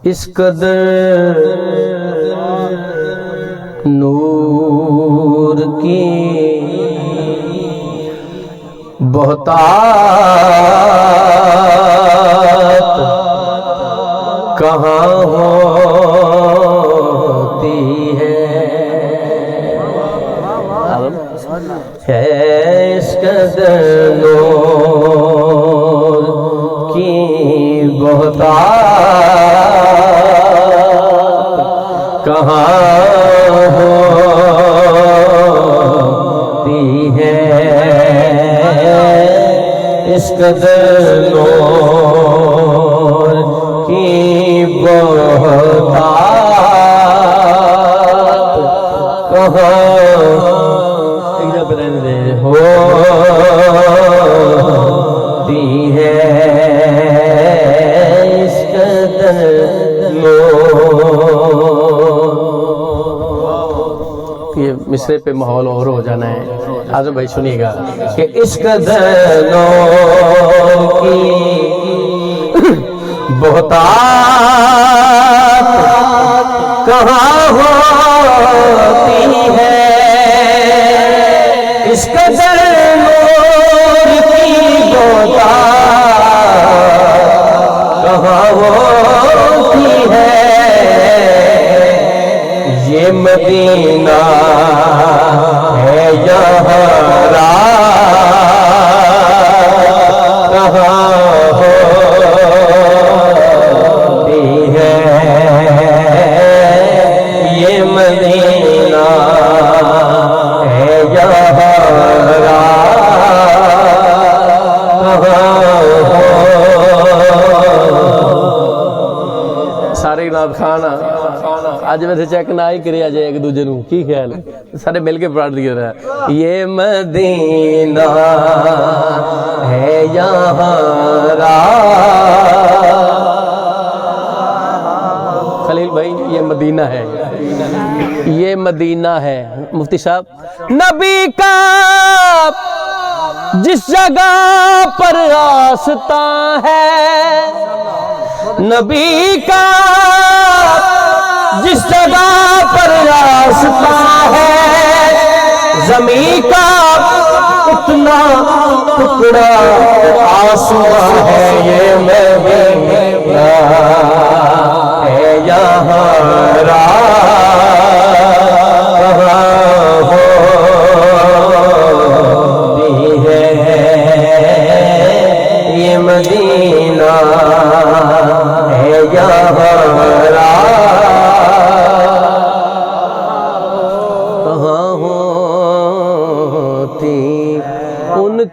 اس قدر نور کی بہتات کہاں ہوتی ہے اس قدر نور کی بہتات کہاں ہوتی ہے اس قدر نور کی بہتات کہاں ہوتی ہے اس قدر یہ مصرے پہ ماحول اور ہو جانا ہے. آزم بھائی سنیے گا کہ اس قدر نور کی بہتات کہاں ہوتی ہے اس قدر نور کی بہتات کہاں ہوتی ہے یہ مدینہ ہے یہاں رات کہاں ہوتی ہے یہ مدینہ ہے یہاں رات کہاں سارے نات خانہ آج ویسے چیک نہ ہی کرے آج ایک دوجے نو کی خیال سارے مل کے پڑھ دیا رہا یہ مدینہ ہے یہاں رات خلیل بھائی یہ مدینہ ہے یہ مدینہ ہے. مفتی صاحب نبی کا جس جگہ پر راستہ ہے نبی کا جس جگہ پر راستہ ہے زمین کا اتنا ٹکڑا آسمان ہے یہ مدینہ ہے یہاں رات کہاں ہوتی ہے یہ مدینہ ہے یہاں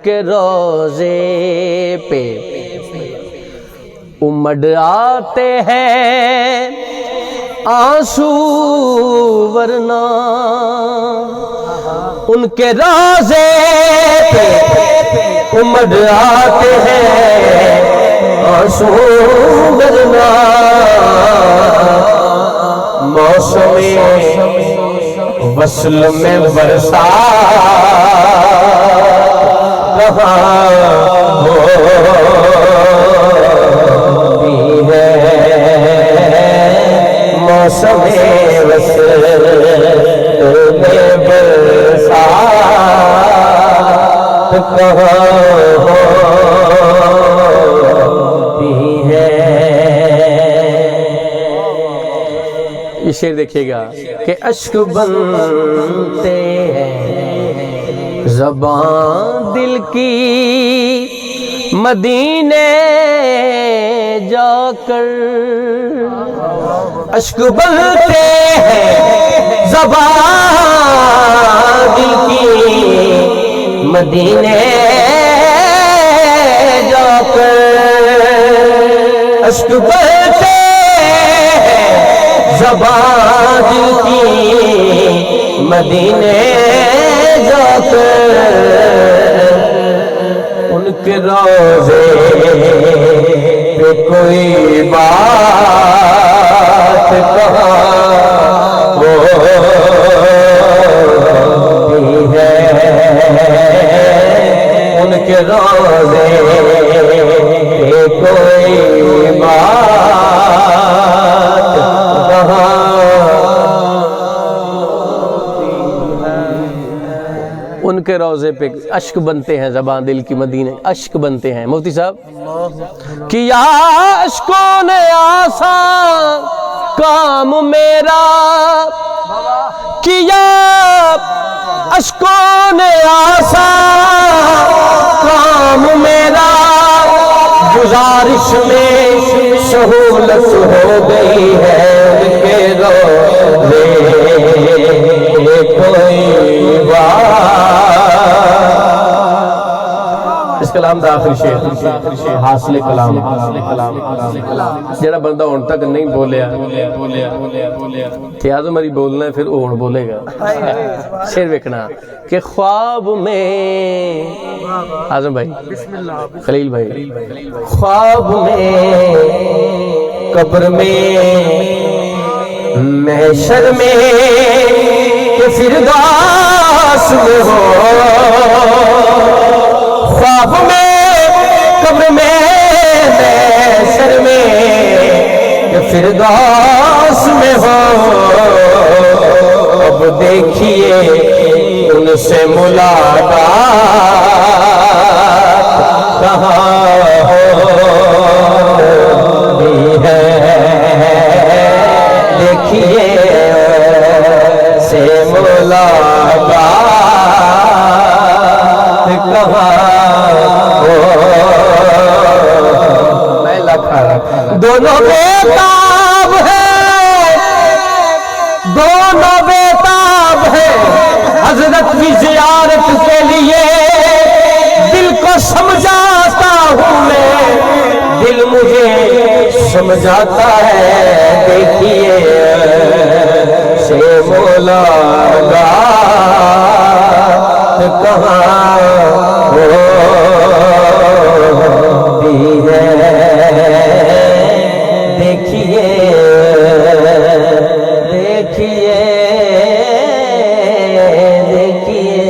کے روزے پہ امڈ آتے ہیں آنسو ورنہ ان کے روزے پہ امڈ آتے ہیں آنسو ورنہ موسم وصل میں برسات کہاں ہوتی ہے موسم وصل میں برسات کہاں ہوتی ہے. یہ شعر دیکھیے گا کہ اشک بنتے ہیں زبان دل کی مدینے جا کر اشک بنتے ہیں زبان دل کی مدینے اشک بہتے زبان دل کی مدینے جا کر ان کے روزے پہ کوئی بات کہاں ہوتی ہے، ان کے روزے پہ کوئی بات کہاں ان کے روزے پہ اشک بنتے ہیں، زبان دل کی مدینے اشک بنتے ہیں۔ مفتی صاحب کیا اشکوں نے آسان کام میرا، کیا اشکوں نے آسان کام میرا، گزارش میں سہولت ہو گئی ہے ان کے روزے کوئی بات۔ اس کلام دا آخری شعر حاصل کلام، جڑا بندہ ہون تک نہیں بولیا کہ آزم مری بولنا ہے پھر اون بولے گا۔ شعر وکنا کہ خواب میں آزم بھائی خلیل بھائی، خواب میں قبر میں محشر میں کہ فردوس میں ہو، خواب میں قبر میں محشر میں کہ فردوس میں ہو، اب دیکھیے ان سے ملاقات کہاں ہوتی ہے، دیکھیے سے ملاقات کہاں میں لکھا دونوں بیتاب ہے، دونوں بیتاب ہے حضرت کی زیارت کے لیے، دل کو سمجھاتا ہوں میں، دل مجھے سمجھاتا ہے، دیکھیے سے ملاقات کہاں ہوتی ہے، دیکھیے دیکھیے دیکھیے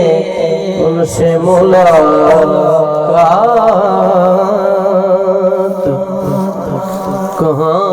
ان سے ملاقات کہاں